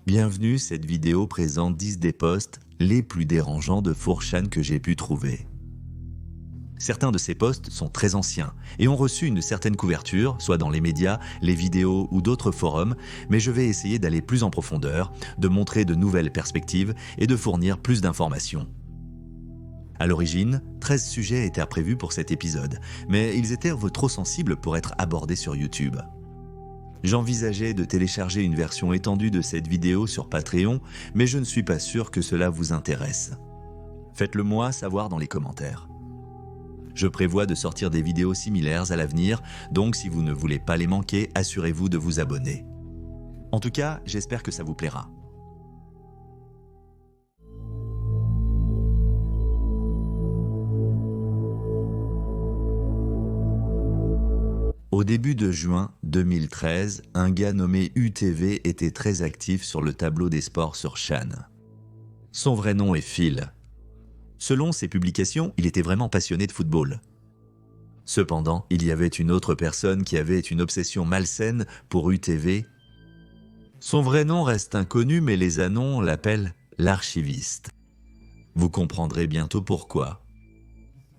Bienvenue, cette vidéo présente 10 des posts les plus dérangeants de 4chan que j'ai pu trouver. Certains de ces posts sont très anciens et ont reçu une certaine couverture, soit dans les médias, les vidéos ou d'autres forums, mais je vais essayer d'aller plus en profondeur, de montrer de nouvelles perspectives et de fournir plus d'informations. À l'origine, 13 sujets étaient prévus pour cet épisode, mais ils étaient trop sensibles pour être abordés sur YouTube. J'envisageais de télécharger une version étendue de cette vidéo sur Patreon, mais je ne suis pas sûr que cela vous intéresse. Faites-le moi savoir dans les commentaires. Je prévois de sortir des vidéos similaires à l'avenir, donc si vous ne voulez pas les manquer, assurez-vous de vous abonner. En tout cas, j'espère que ça vous plaira. Au début de juin 2013, un gars nommé UTV était très actif sur le tableau des sports sur Chan. Son vrai nom est Phil. Selon ses publications, il était vraiment passionné de football. Cependant, il y avait une autre personne qui avait une obsession malsaine pour UTV. Son vrai nom reste inconnu, mais les annons l'appellent l'archiviste. Vous comprendrez bientôt pourquoi.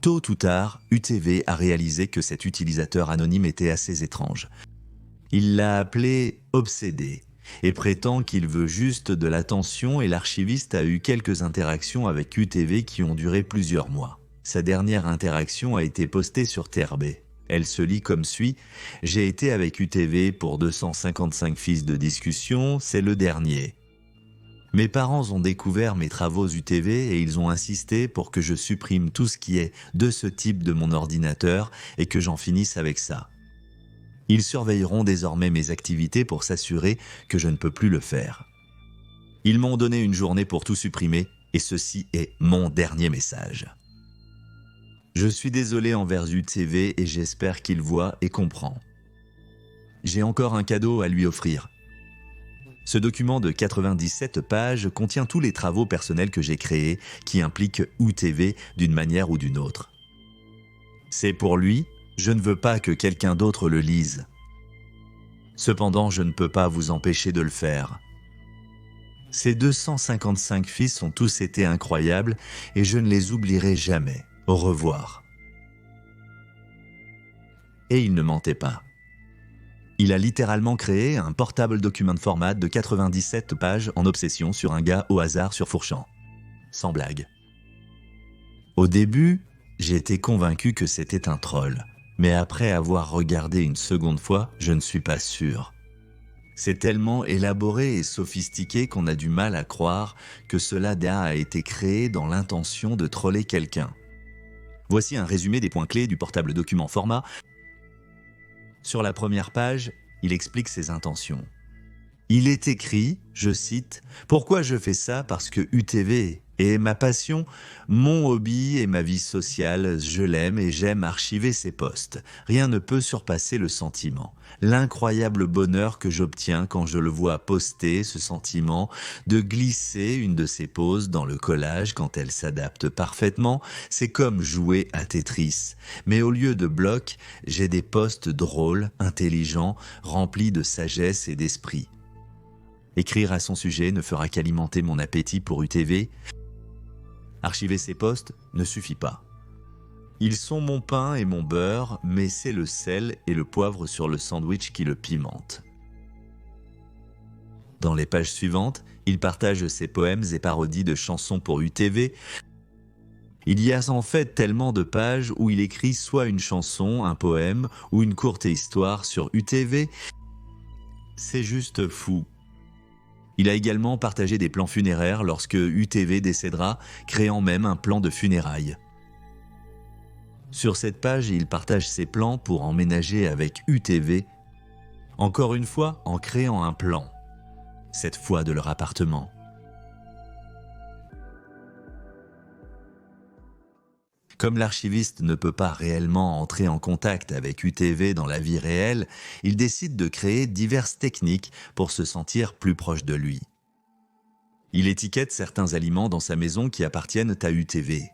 Tôt ou tard, UTV a réalisé que cet utilisateur anonyme était assez étrange. Il l'a appelé « obsédé » et prétend qu'il veut juste de l'attention et l'archiviste a eu quelques interactions avec UTV qui ont duré plusieurs mois. Sa dernière interaction a été postée sur TRB. Elle se lit comme suit « J'ai été avec UTV pour 255 fils de discussion, c'est le dernier. Mes parents ont découvert mes travaux UTV et ils ont insisté pour que je supprime tout ce qui est de ce type de mon ordinateur et que j'en finisse avec ça. Ils surveilleront désormais mes activités pour s'assurer que je ne peux plus le faire. Ils m'ont donné une journée pour tout supprimer et ceci est mon dernier message. Je suis désolé envers UTV et j'espère qu'il voit et comprend. J'ai encore un cadeau à lui offrir. Ce document de 97 pages contient tous les travaux personnels que j'ai créés qui impliquent UTV d'une manière ou d'une autre. C'est pour lui, je ne veux pas que quelqu'un d'autre le lise. Cependant, je ne peux pas vous empêcher de le faire. Ces 255 fils ont tous été incroyables et je ne les oublierai jamais. Au revoir. Et il ne mentait pas. Il a littéralement créé un portable document format de 97 pages en obsession sur un gars au hasard sur 4chan. Sans blague. Au début, j'ai été convaincu que c'était un troll, mais après avoir regardé une seconde fois, je ne suis pas sûr. C'est tellement élaboré et sophistiqué qu'on a du mal à croire que cela a été créé dans l'intention de troller quelqu'un. Voici un résumé des points clés du portable document format. Sur la première page, il explique ses intentions. Il est écrit, je cite, « Pourquoi je fais ça? Parce que UTV est ma passion, mon hobby et ma vie sociale, je l'aime et j'aime archiver ses posts. Rien ne peut surpasser le sentiment. L'incroyable bonheur que j'obtiens quand je le vois poster, ce sentiment de glisser une de ses poses dans le collage quand elle s'adapte parfaitement, c'est comme jouer à Tetris. Mais au lieu de blocs, j'ai des posts drôles, intelligents, remplis de sagesse et d'esprit. Écrire à son sujet ne fera qu'alimenter mon appétit pour UTV. Archiver ces posts ne suffit pas. Ils sont mon pain et mon beurre, mais c'est le sel et le poivre sur le sandwich qui le pimentent. » Dans les pages suivantes, il partage ses poèmes et parodies de chansons pour UTV. Il y a en fait tellement de pages où il écrit soit une chanson, un poème ou une courte histoire sur UTV. C'est juste fou. Il a également partagé des plans funéraires lorsque UTV décédera, créant même un plan de funérailles. Sur cette page, il partage ses plans pour emménager avec UTV, encore une fois en créant un plan, cette fois de leur appartement. Comme l'archiviste ne peut pas réellement entrer en contact avec UTV dans la vie réelle, il décide de créer diverses techniques pour se sentir plus proche de lui. Il étiquette certains aliments dans sa maison qui appartiennent à UTV.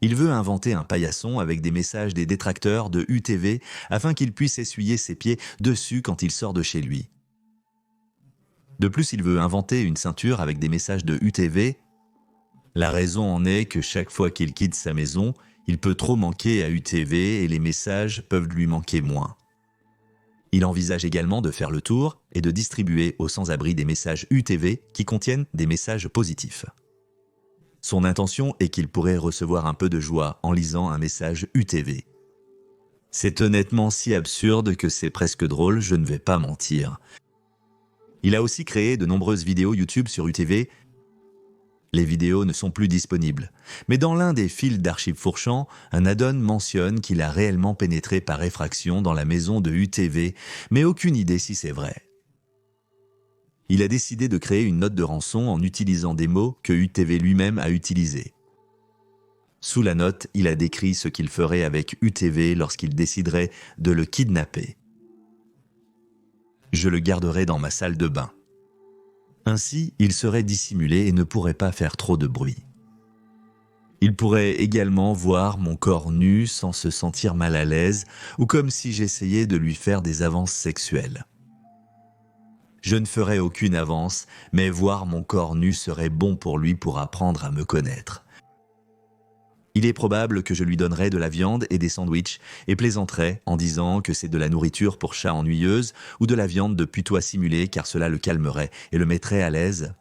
Il veut inventer un paillasson avec des messages des détracteurs de UTV afin qu'il puisse essuyer ses pieds dessus quand il sort de chez lui. De plus, il veut inventer une ceinture avec des messages de UTV. La raison en est que chaque fois qu'il quitte sa maison, il peut trop manquer à UTV et les messages peuvent lui manquer moins. Il envisage également de faire le tour et de distribuer aux sans-abri des messages UTV qui contiennent des messages positifs. Son intention est qu'il pourrait recevoir un peu de joie en lisant un message UTV. C'est honnêtement si absurde que c'est presque drôle, je ne vais pas mentir. Il a aussi créé de nombreuses vidéos YouTube sur UTV. Les vidéos ne sont plus disponibles, mais dans l'un des fils d'archives Fourchand, un add-on mentionne qu'il a réellement pénétré par effraction dans la maison de UTV, mais aucune idée si c'est vrai. Il a décidé de créer une note de rançon en utilisant des mots que UTV lui-même a utilisés. Sous la note, il a décrit ce qu'il ferait avec UTV lorsqu'il déciderait de le kidnapper. Je le garderai dans ma salle de bain. Ainsi, il serait dissimulé et ne pourrait pas faire trop de bruit. Il pourrait également voir mon corps nu sans se sentir mal à l'aise ou comme si j'essayais de lui faire des avances sexuelles. Je ne ferais aucune avance, mais voir mon corps nu serait bon pour lui pour apprendre à me connaître. Il est probable que je lui donnerais de la viande et des sandwichs et plaisanterais en disant que c'est de la nourriture pour chat ennuyeuse ou de la viande de putois simulé car cela le calmerait et le mettrait à l'aise.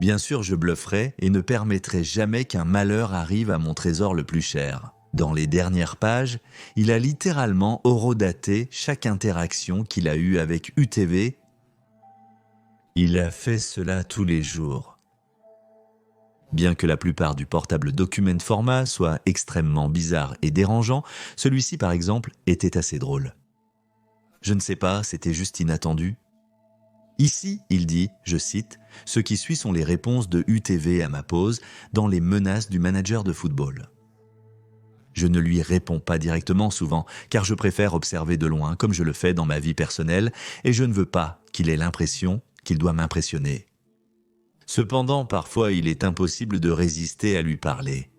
Bien sûr, je blufferais et ne permettrais jamais qu'un malheur arrive à mon trésor le plus cher. Dans les dernières pages, il a littéralement horodaté chaque interaction qu'il a eue avec UTV. Il a fait cela tous les jours. Bien que la plupart du portable document format soit extrêmement bizarre et dérangeant, celui-ci par exemple était assez drôle. Je ne sais pas, c'était juste inattendu. Ici, il dit, je cite, « Ce qui suit sont les réponses de UTV à ma pose dans les menaces du manager de football. » Je ne lui réponds pas directement souvent, car je préfère observer de loin comme je le fais dans ma vie personnelle et je ne veux pas qu'il ait l'impression qu'il doit m'impressionner. Cependant, parfois, il est impossible de résister à lui parler.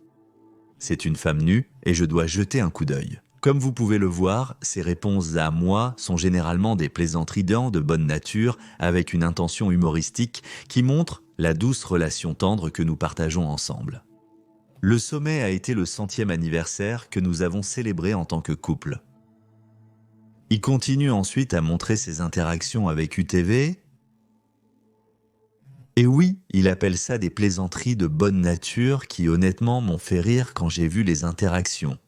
C'est une femme nue et je dois jeter un coup d'œil. Comme vous pouvez le voir, ses réponses à moi sont généralement des plaisanteries de bonne nature avec une intention humoristique qui montre la douce relation tendre que nous partageons ensemble. Le sommet a été le 100e anniversaire que nous avons célébré en tant que couple. Il continue ensuite à montrer ses interactions avec UTV. Et oui, il appelle ça des plaisanteries de bonne nature qui honnêtement m'ont fait rire quand j'ai vu les interactions.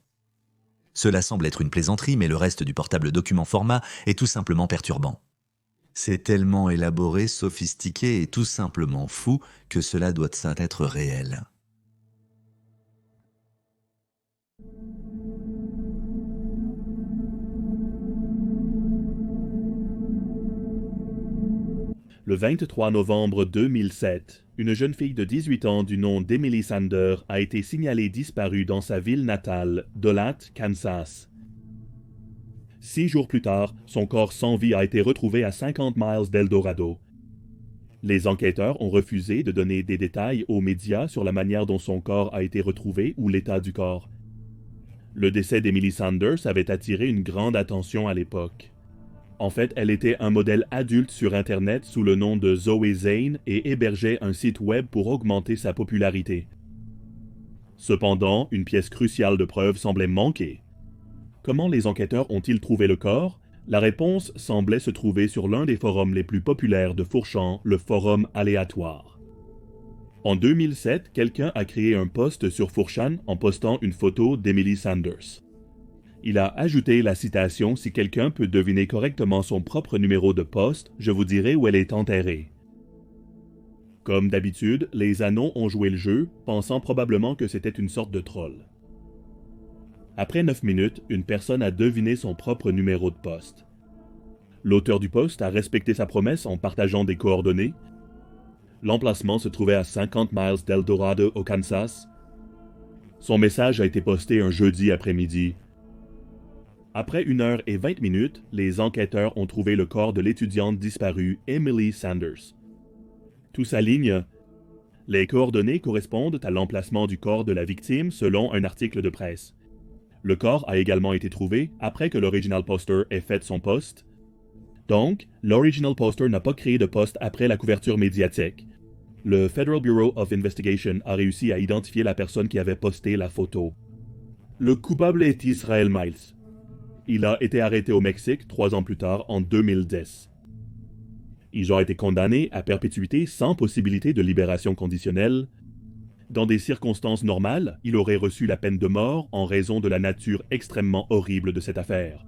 Cela semble être une plaisanterie, mais le reste du portable document format est tout simplement perturbant. C'est tellement élaboré, sophistiqué et tout simplement fou que cela doit être réel. Le 23 novembre 2007, une jeune fille de 18 ans du nom d'Emily Sander a été signalée disparue dans sa ville natale, Dolat, Kansas. 6 jours plus tard, son corps sans vie a été retrouvé à 50 miles d'Eldorado. Les enquêteurs ont refusé de donner des détails aux médias sur la manière dont son corps a été retrouvé ou l'état du corps. Le décès d'Emily Sanders avait attiré une grande attention à l'époque. En fait, elle était un modèle adulte sur Internet sous le nom de Zoe Zane et hébergeait un site web pour augmenter sa popularité. Cependant, une pièce cruciale de preuve semblait manquer. Comment les enquêteurs ont-ils trouvé le corps? La réponse semblait se trouver sur l'un des forums les plus populaires de Fourchand, le forum aléatoire. En 2007, quelqu'un a créé un post sur Fourchand en postant une photo d'Emily Sanders. Il a ajouté la citation « Si quelqu'un peut deviner correctement son propre numéro de poste, je vous dirai où elle est enterrée. » Comme d'habitude, les Anons ont joué le jeu, pensant probablement que c'était une sorte de troll. Après 9 minutes, une personne a deviné son propre numéro de poste. L'auteur du post a respecté sa promesse en partageant des coordonnées. L'emplacement se trouvait à 50 miles d'Eldorado au Kansas. Son message a été posté un jeudi après-midi. Après 1h20, les enquêteurs ont trouvé le corps de l'étudiante disparue Emily Sanders. Tout s'aligne. Les coordonnées correspondent à l'emplacement du corps de la victime selon un article de presse. Le corps a également été trouvé après que l'original poster ait fait son post. Donc, l'original poster n'a pas créé de post après la couverture médiatique. Le Federal Bureau of Investigation a réussi à identifier la personne qui avait posté la photo. Le coupable est Israel Miles. Il a été arrêté au Mexique 3 ans plus tard, en 2010. Il a été condamné à perpétuité sans possibilité de libération conditionnelle. Dans des circonstances normales, il aurait reçu la peine de mort en raison de la nature extrêmement horrible de cette affaire.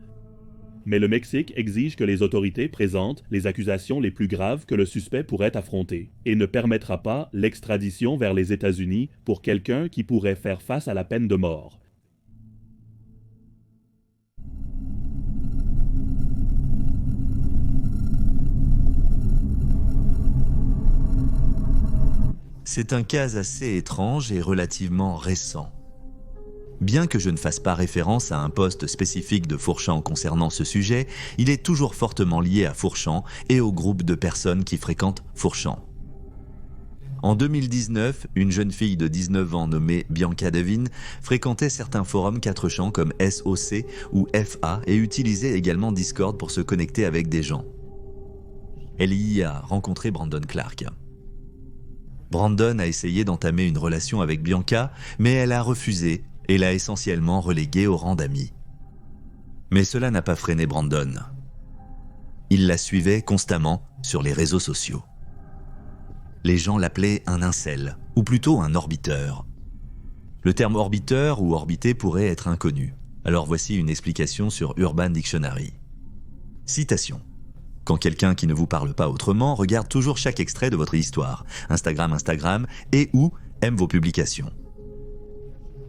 Mais le Mexique exige que les autorités présentent les accusations les plus graves que le suspect pourrait affronter et ne permettra pas l'extradition vers les États-Unis pour quelqu'un qui pourrait faire face à la peine de mort. C'est un cas assez étrange et relativement récent. Bien que je ne fasse pas référence à un poste spécifique de Fourchamp concernant ce sujet, il est toujours fortement lié à Fourchamp et au groupe de personnes qui fréquentent Fourchamp. En 2019, une jeune fille de 19 ans nommée Bianca Devin fréquentait certains forums 4chan comme SOC ou FA et utilisait également Discord pour se connecter avec des gens. Elle y a rencontré Brandon Clark. Brandon a essayé d'entamer une relation avec Bianca, mais elle a refusé et l'a essentiellement reléguée au rang d'amis. Mais cela n'a pas freiné Brandon. Il la suivait constamment sur les réseaux sociaux. Les gens l'appelaient un incel, ou plutôt un orbiteur. Le terme orbiteur ou orbité pourrait être inconnu. Alors voici une explication sur Urban Dictionary. Citation. Quand quelqu'un qui ne vous parle pas autrement regarde toujours chaque extrait de votre histoire, Instagram, et ou aime vos publications.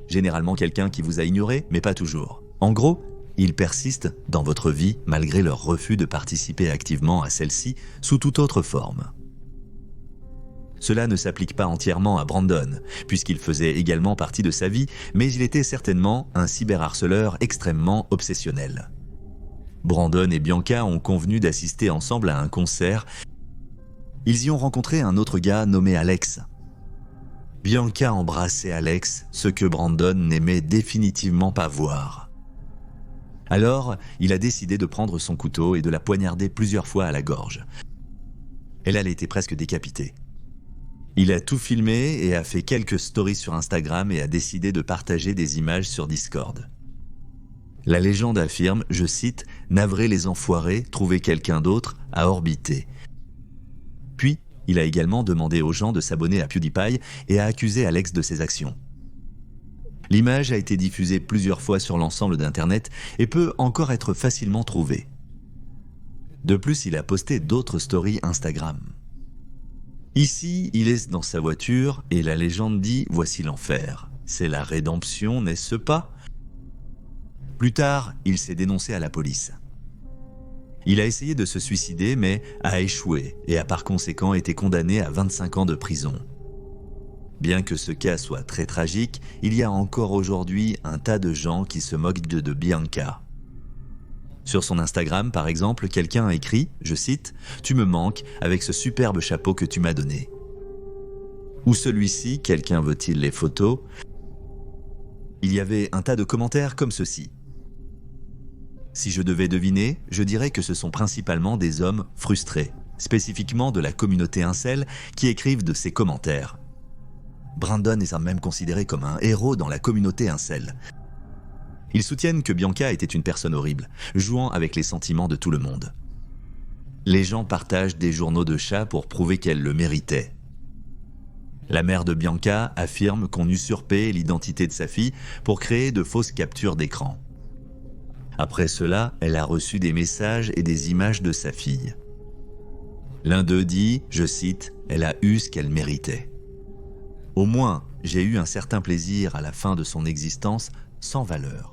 Généralement quelqu'un qui vous a ignoré, mais pas toujours. En gros, ils persistent dans votre vie malgré leur refus de participer activement à celle-ci sous toute autre forme. Cela ne s'applique pas entièrement à Brandon, puisqu'il faisait également partie de sa vie, mais il était certainement un cyberharceleur extrêmement obsessionnel. Brandon et Bianca ont convenu d'assister ensemble à un concert. Ils y ont rencontré un autre gars nommé Alex. Bianca embrassait Alex, ce que Brandon n'aimait définitivement pas voir. Alors, il a décidé de prendre son couteau et de la poignarder plusieurs fois à la gorge. Elle était presque décapitée. Il a tout filmé et a fait quelques stories sur Instagram et a décidé de partager des images sur Discord. La légende affirme, je cite, « Navrez les enfoirés, trouvez quelqu'un d'autre à orbiter ». Puis, il a également demandé aux gens de s'abonner à PewDiePie et a accusé Alex de ses actions. L'image a été diffusée plusieurs fois sur l'ensemble d'Internet et peut encore être facilement trouvée. De plus, il a posté d'autres stories Instagram. Ici, il est dans sa voiture et la légende dit « Voici l'enfer ». C'est la rédemption, n'est-ce pas ? Plus tard, il s'est dénoncé à la police. Il a essayé de se suicider mais a échoué et a par conséquent été condamné à 25 ans de prison. Bien que ce cas soit très tragique, il y a encore aujourd'hui un tas de gens qui se moquent de Bianca. Sur son Instagram, par exemple, quelqu'un a écrit, je cite, « Tu me manques avec ce superbe chapeau que tu m'as donné ». Ou celui-ci, quelqu'un veut-il les photos ? Il y avait un tas de commentaires comme ceci. Si je devais deviner, je dirais que ce sont principalement des hommes frustrés, spécifiquement de la communauté incel, qui écrivent de ces commentaires. Brandon est même considéré comme un héros dans la communauté incel. Ils soutiennent que Bianca était une personne horrible, jouant avec les sentiments de tout le monde. Les gens partagent des journaux de chats pour prouver qu'elle le méritait. La mère de Bianca affirme qu'on usurpait l'identité de sa fille pour créer de fausses captures d'écran. Après cela, elle a reçu des messages et des images de sa fille. L'un d'eux dit, je cite, « Elle a eu ce qu'elle méritait. Au moins, j'ai eu un certain plaisir à la fin de son existence sans valeur. »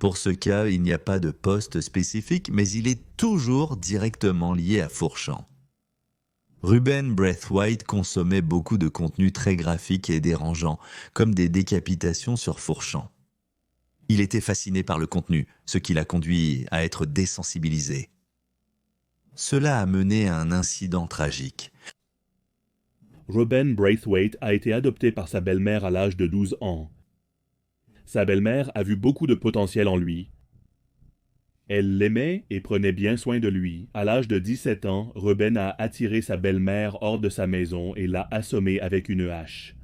Pour ce cas, il n'y a pas de poste spécifique, mais il est toujours directement lié à Fourchamp. Ruben Braithwaite consommait beaucoup de contenu très graphique et dérangeant, comme des décapitations sur Fourchamp. Il était fasciné par le contenu, ce qui l'a conduit à être désensibilisé. Cela a mené à un incident tragique. Ruben Braithwaite a été adopté par sa belle-mère à l'âge de 12 ans. Sa belle-mère a vu beaucoup de potentiel en lui. Elle l'aimait et prenait bien soin de lui. À l'âge de 17 ans, Ruben a attiré sa belle-mère hors de sa maison et l'a assommée avec une hache.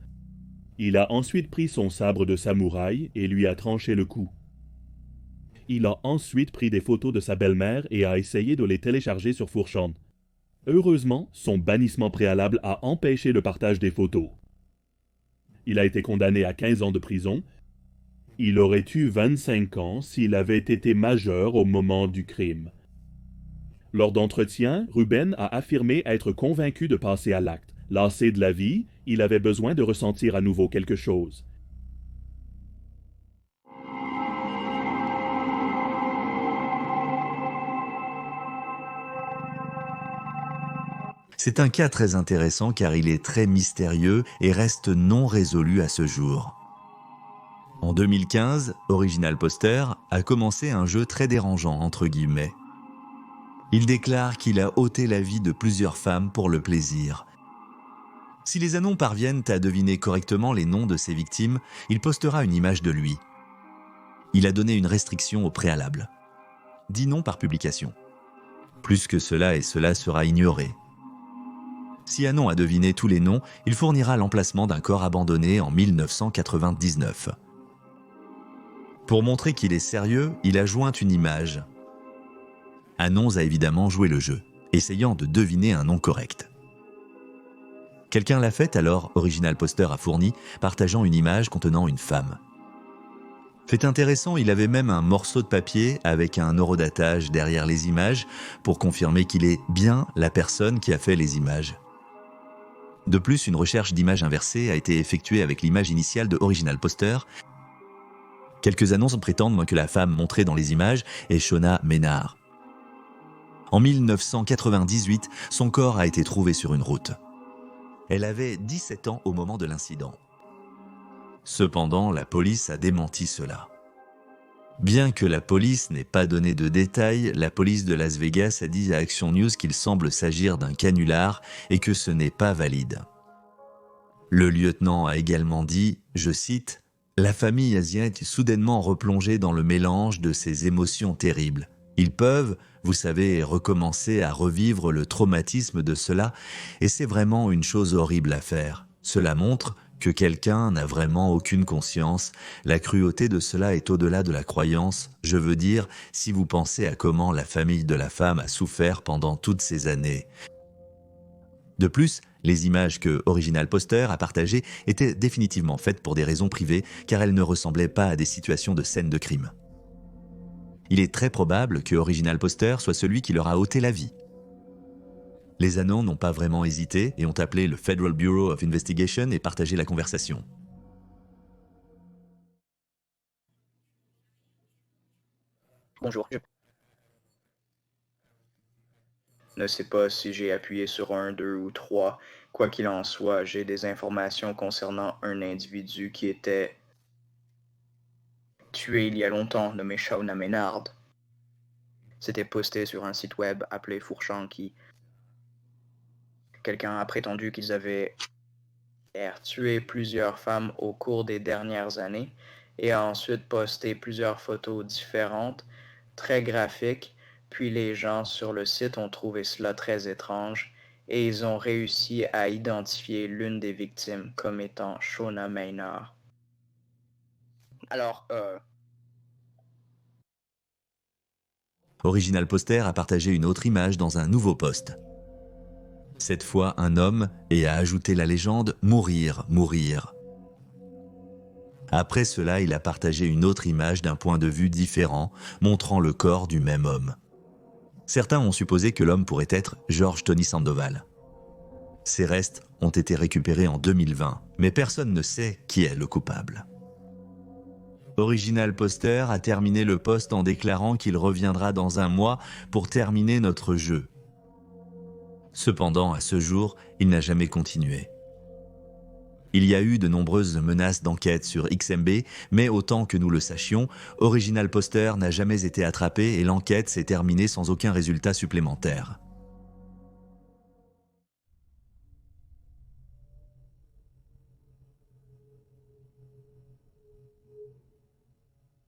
Il a ensuite pris son sabre de samouraï et lui a tranché le cou. Il a ensuite pris des photos de sa belle-mère et a essayé de les télécharger sur 4chan. Heureusement, son bannissement préalable a empêché le partage des photos. Il a été condamné à 15 ans de prison. Il aurait eu 25 ans s'il avait été majeur au moment du crime. Lors d'entretiens, Ruben a affirmé être convaincu de passer à l'acte. Lassé de la vie, il avait besoin de ressentir à nouveau quelque chose. C'est un cas très intéressant car il est très mystérieux et reste non résolu à ce jour. En 2015, Original Poster a commencé un jeu très dérangeant entre guillemets. Il déclare qu'il a ôté la vie de plusieurs femmes pour le plaisir. Si les anons parviennent à deviner correctement les noms de ses victimes, il postera une image de lui. Il a donné une restriction au préalable. 10 noms par publication. Plus que cela et cela sera ignoré. Si Anon a deviné tous les noms, il fournira l'emplacement d'un corps abandonné en 1999. Pour montrer qu'il est sérieux, il a joint une image. Anon a évidemment joué le jeu, essayant de deviner un nom correct. Quelqu'un l'a fait, alors Original Poster a fourni, partageant une image contenant une femme. Fait intéressant, il avait même un morceau de papier avec un horodatage derrière les images pour confirmer qu'il est bien la personne qui a fait les images. De plus, une recherche d'image inversée a été effectuée avec l'image initiale de Original Poster. Quelques annonces prétendent que la femme montrée dans les images est Shona Maynard. En 1998, son corps a été trouvé sur une route. Elle avait 17 ans au moment de l'incident. Cependant, la police a démenti cela. Bien que la police n'ait pas donné de détails, la police de Las Vegas a dit à Action News qu'il semble s'agir d'un canular et que ce n'est pas valide. Le lieutenant a également dit, je cite, « La famille asiatique est soudainement replongée dans le mélange de ces émotions terribles. Ils peuvent, vous savez, recommencer à revivre le traumatisme de cela et c'est vraiment une chose horrible à faire. Cela montre que quelqu'un n'a vraiment aucune conscience. La cruauté de cela est au-delà de la croyance. Je veux dire, si vous pensez à comment la famille de la femme a souffert pendant toutes ces années. » De plus, les images que Original Poster a partagées étaient définitivement faites pour des raisons privées car elles ne ressemblaient pas à des situations de scènes de crime. Il est très probable que Original Poster soit celui qui leur a ôté la vie. Les Anons n'ont pas vraiment hésité et ont appelé le Federal Bureau of Investigation et partagé la conversation. Bonjour. Je ne sais pas si j'ai appuyé sur 1, 2 ou 3. Quoi qu'il en soit, j'ai des informations concernant un individu qui était tué il y a longtemps, nommé Shona Maynard. C'était posté sur un site web appelé 4chan qui... Quelqu'un a prétendu qu'ils avaient tué plusieurs femmes au cours des dernières années et a ensuite posté plusieurs photos différentes, très graphiques, puis les gens sur le site ont trouvé cela très étrange et ils ont réussi à identifier l'une des victimes comme étant Shona Maynard. Alors, Original Poster a partagé une autre image dans un nouveau post. Cette fois un homme et a ajouté la légende « Mourir, mourir ». Après cela, il a partagé une autre image d'un point de vue différent, montrant le corps du même homme. Certains ont supposé que l'homme pourrait être George Tony Sandoval. Ses restes ont été récupérés en 2020, mais personne ne sait qui est le coupable. Original Poster a terminé le post en déclarant qu'il reviendra dans un mois pour terminer notre jeu. Cependant, à ce jour, il n'a jamais continué. Il y a eu de nombreuses menaces d'enquête sur XMB, mais autant que nous le sachions, Original Poster n'a jamais été attrapé et l'enquête s'est terminée sans aucun résultat supplémentaire.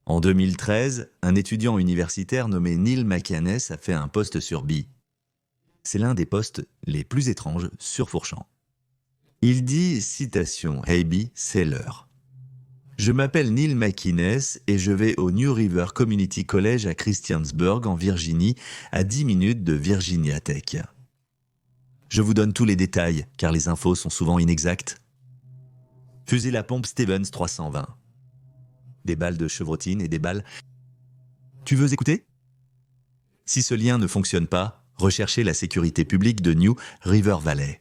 En 2013, un étudiant universitaire nommé Neil McInnes a fait un post sur Bi. C'est l'un des posts les plus étranges sur Fourchan. Il dit, citation, « Hey Bi, c'est l'heure. Je m'appelle Neil McInnes et je vais au New River Community College à Christiansburg, en Virginie, à 10 minutes de Virginia Tech. Je vous donne tous les détails, car les infos sont souvent inexactes. Fusil à pompe Stevens 320. Des balles de chevrotine et des balles... Tu veux écouter? Si ce lien ne fonctionne pas, recherchez la sécurité publique de New River Valley.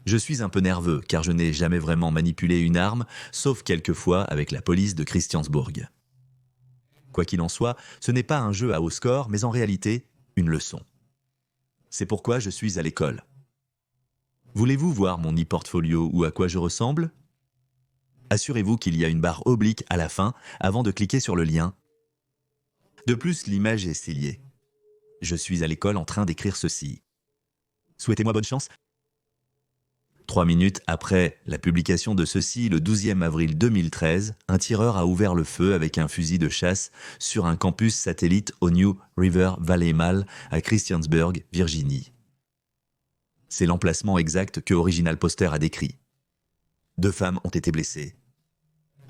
Je suis un peu nerveux car je n'ai jamais vraiment manipulé une arme, sauf quelquefois avec la police de Christiansburg. Quoi qu'il en soit, ce n'est pas un jeu à haut score, mais en réalité, une leçon. C'est pourquoi je suis à l'école. Voulez-vous voir mon e-portfolio ou à quoi je ressemble? Assurez-vous qu'il y a une barre oblique à la fin avant de cliquer sur le lien. De plus, l'image est stylée. Je suis à l'école en train d'écrire ceci. Souhaitez-moi bonne chance. 3 minutes après la publication de ceci, le 12e avril 2013, un tireur a ouvert le feu avec un fusil de chasse sur un campus satellite au New River Valley Mall à Christiansburg, Virginie. C'est l'emplacement exact que Original Poster a décrit. 2 femmes ont été blessées.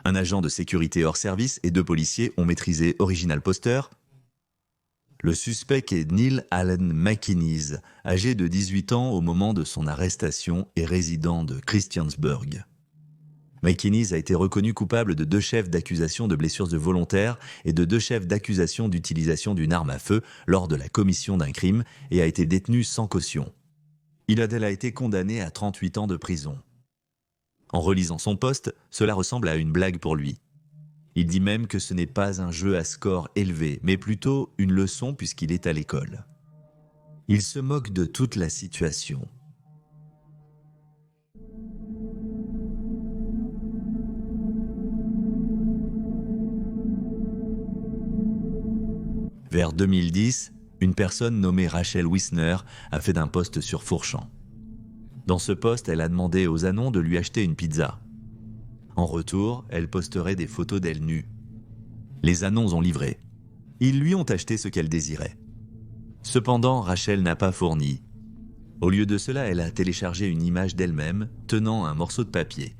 Un agent de sécurité hors service et 2 policiers ont maîtrisé Original Poster. Le suspect est Neil Allen McInnes, âgé de 18 ans au moment de son arrestation et résident de Christiansburg. McInnes a été reconnu coupable de 2 chefs d'accusation de blessures volontaires et de 2 chefs d'accusation d'utilisation d'une arme à feu lors de la commission d'un crime et a été détenu sans caution. Il a été condamné à 38 ans de prison. En relisant son post, cela ressemble à une blague pour lui. Il dit même que ce n'est pas un jeu à score élevé, mais plutôt une leçon puisqu'il est à l'école. Il se moque de toute la situation. Vers 2010, une personne nommée Rachel Wisner a fait un post sur Fourchan. Dans ce post, elle a demandé aux Anons de lui acheter une pizza. En retour, elle posterait des photos d'elle nue. Les Anons ont livré. Ils lui ont acheté ce qu'elle désirait. Cependant, Rachel n'a pas fourni. Au lieu de cela, elle a téléchargé une image d'elle-même tenant un morceau de papier.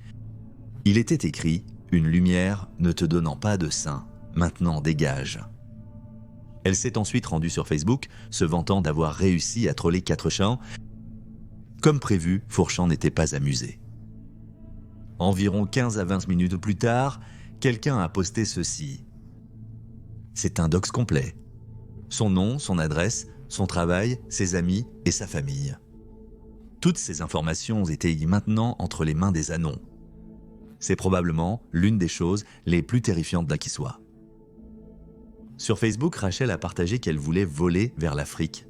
Il était écrit « Une lumière ne te donnant pas de sein, maintenant dégage ». Elle s'est ensuite rendue sur Facebook, se vantant d'avoir réussi à troller 4 champs. Comme prévu, Fourchan n'était pas amusé. Environ 15 à 20 minutes plus tard, quelqu'un a posté ceci. C'est un dox complet. Son nom, son adresse, son travail, ses amis et sa famille. Toutes ces informations étaient maintenant entre les mains des Anons. C'est probablement l'une des choses les plus terrifiantes d'un qui soit. Sur Facebook, Rachel a partagé qu'elle voulait voler vers l'Afrique.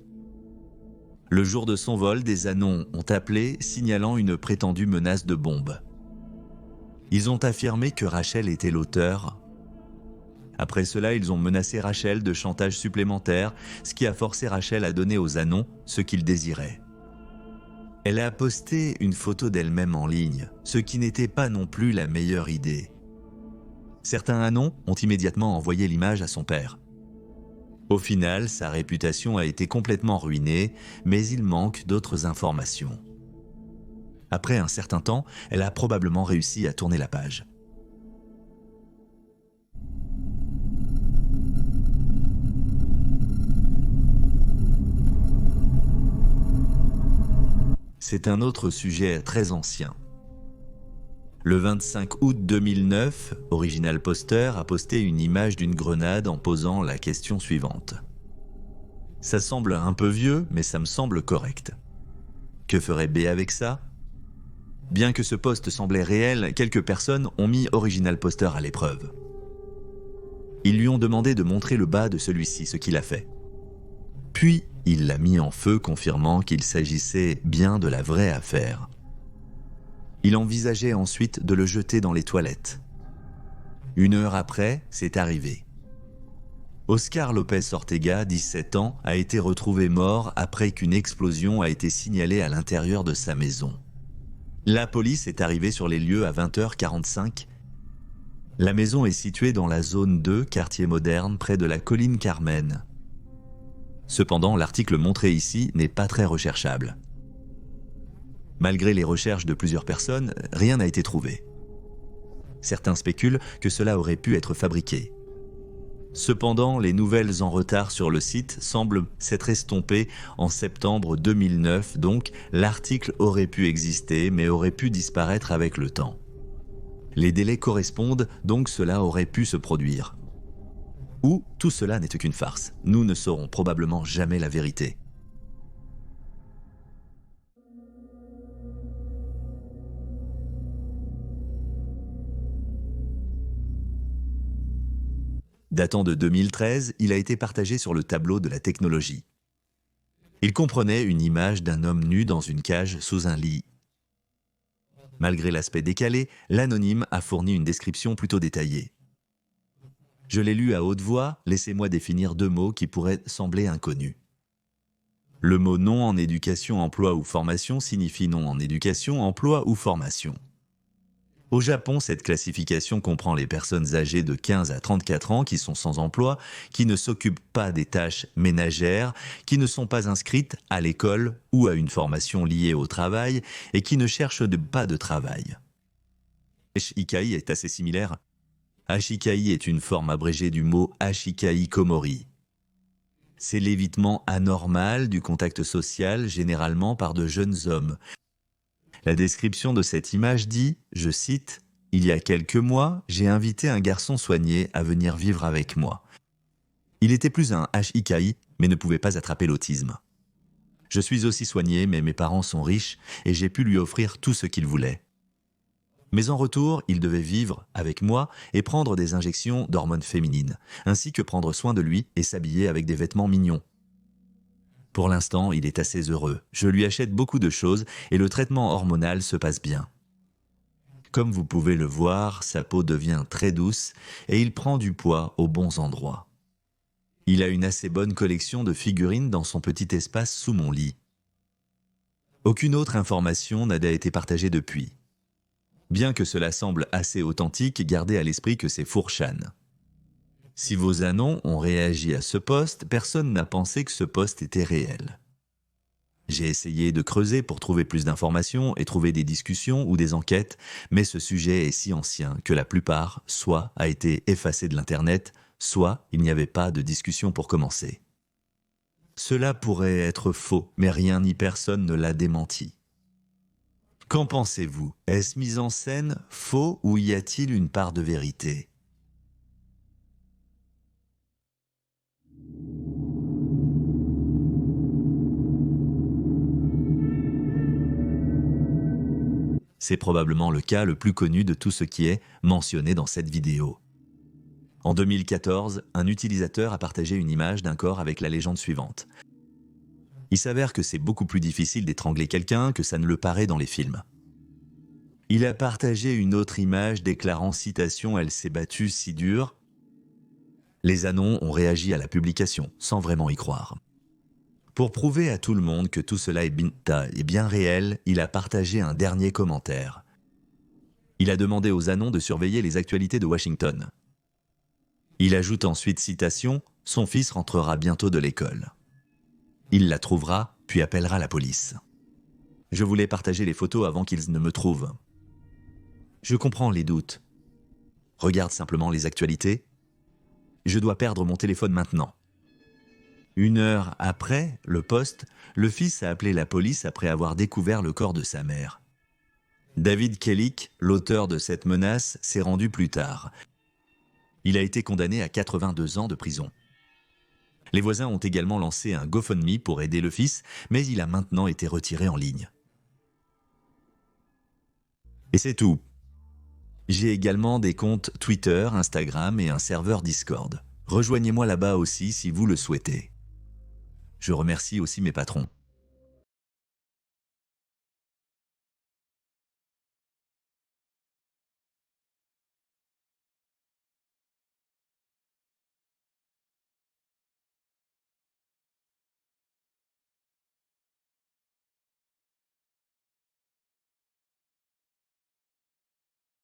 Le jour de son vol, des Anons ont appelé, signalant une prétendue menace de bombe. Ils ont affirmé que Rachel était l'auteur. Après cela, ils ont menacé Rachel de chantage supplémentaire, ce qui a forcé Rachel à donner aux Anons ce qu'ils désiraient. Elle a posté une photo d'elle-même en ligne, ce qui n'était pas non plus la meilleure idée. Certains Anons ont immédiatement envoyé l'image à son père. Au final, sa réputation a été complètement ruinée, mais il manque d'autres informations. Après un certain temps, elle a probablement réussi à tourner la page. C'est un autre sujet très ancien. Le 25 août 2009, Original Poster a posté une image d'une grenade en posant la question suivante. Ça semble un peu vieux, mais ça me semble correct. Que ferait B avec ça ? Bien que ce post semblait réel, quelques personnes ont mis Original Poster à l'épreuve. Ils lui ont demandé de montrer le bas de celui-ci, ce qu'il a fait. Puis, il l'a mis en feu, confirmant qu'il s'agissait bien de la vraie affaire. Il envisageait ensuite de le jeter dans les toilettes. 1 heure après, c'est arrivé. Oscar Lopez Ortega, 17 ans, a été retrouvé mort après qu'une explosion a été signalée à l'intérieur de sa maison. La police est arrivée sur les lieux à 20h45. La maison est située dans la zone 2, quartier moderne, près de la colline Carmen. Cependant, l'article montré ici n'est pas très recherchable. Malgré les recherches de plusieurs personnes, rien n'a été trouvé. Certains spéculent que cela aurait pu être fabriqué. Cependant, les nouvelles en retard sur le site semblent s'être estompées en septembre 2009, donc l'article aurait pu exister mais aurait pu disparaître avec le temps. Les délais correspondent, donc cela aurait pu se produire. Ou tout cela n'était qu'une farce. Nous ne saurons probablement jamais la vérité. Datant de 2013, il a été partagé sur le tableau de la technologie. Il comprenait une image d'un homme nu dans une cage sous un lit. Malgré l'aspect décalé, l'anonyme a fourni une description plutôt détaillée. Je l'ai lu à haute voix, laissez-moi définir 2 mots qui pourraient sembler inconnus. Le mot non en éducation, emploi ou formation signifie non en éducation, emploi ou formation. Au Japon, cette classification comprend les personnes âgées de 15 à 34 ans qui sont sans emploi, qui ne s'occupent pas des tâches ménagères, qui ne sont pas inscrites à l'école ou à une formation liée au travail et qui ne cherchent pas de travail. Ikai est assez similaire. Hashikai est une forme abrégée du mot Hashikai Komori. C'est l'évitement anormal du contact social, généralement par de jeunes hommes. La description de cette image dit, je cite, « Il y a quelques mois, j'ai invité un garçon soigné à venir vivre avec moi. Il était plus un Hashikai, mais ne pouvait pas attraper l'autisme. Je suis aussi soigné, mais mes parents sont riches et j'ai pu lui offrir tout ce qu'il voulait. Mais en retour, il devait vivre avec moi et prendre des injections d'hormones féminines, ainsi que prendre soin de lui et s'habiller avec des vêtements mignons. Pour l'instant, il est assez heureux. Je lui achète beaucoup de choses et le traitement hormonal se passe bien. Comme vous pouvez le voir, sa peau devient très douce et il prend du poids aux bons endroits. Il a une assez bonne collection de figurines dans son petit espace sous mon lit. Aucune autre information n'a été partagée depuis. Bien que cela semble assez authentique, gardez à l'esprit que c'est Fourchan. Si vos anons ont réagi à ce post, personne n'a pensé que ce post était réel. J'ai essayé de creuser pour trouver plus d'informations et trouver des discussions ou des enquêtes, mais ce sujet est si ancien que la plupart, soit a été effacé de l'Internet, soit il n'y avait pas de discussion pour commencer. Cela pourrait être faux, mais rien ni personne ne l'a démenti. Qu'en pensez-vous? Est-ce mise en scène, faux ou y a-t-il une part de vérité? C'est probablement le cas le plus connu de tout ce qui est mentionné dans cette vidéo. En 2014, un utilisateur a partagé une image d'un corps avec la légende suivante. Il s'avère que c'est beaucoup plus difficile d'étrangler quelqu'un que ça ne le paraît dans les films. Il a partagé une autre image déclarant citation « Elle s'est battue si dur ». Les anons ont réagi à la publication, sans vraiment y croire. Pour prouver à tout le monde que tout cela est bien réel, il a partagé un dernier commentaire. Il a demandé aux anons de surveiller les actualités de Washington. Il ajoute ensuite, citation, « Son fils rentrera bientôt de l'école. Il la trouvera, puis appellera la police. Je voulais partager les photos avant qu'ils ne me trouvent. Je comprends les doutes. Regarde simplement les actualités. Je dois perdre mon téléphone maintenant. » 1 heure après le post, le fils a appelé la police après avoir découvert le corps de sa mère. David Kellick, l'auteur de cette menace, s'est rendu plus tard. Il a été condamné à 82 ans de prison. Les voisins ont également lancé un GoFundMe pour aider le fils, mais il a maintenant été retiré en ligne. Et c'est tout. J'ai également des comptes Twitter, Instagram et un serveur Discord. Rejoignez-moi là-bas aussi si vous le souhaitez. Je remercie aussi mes patrons.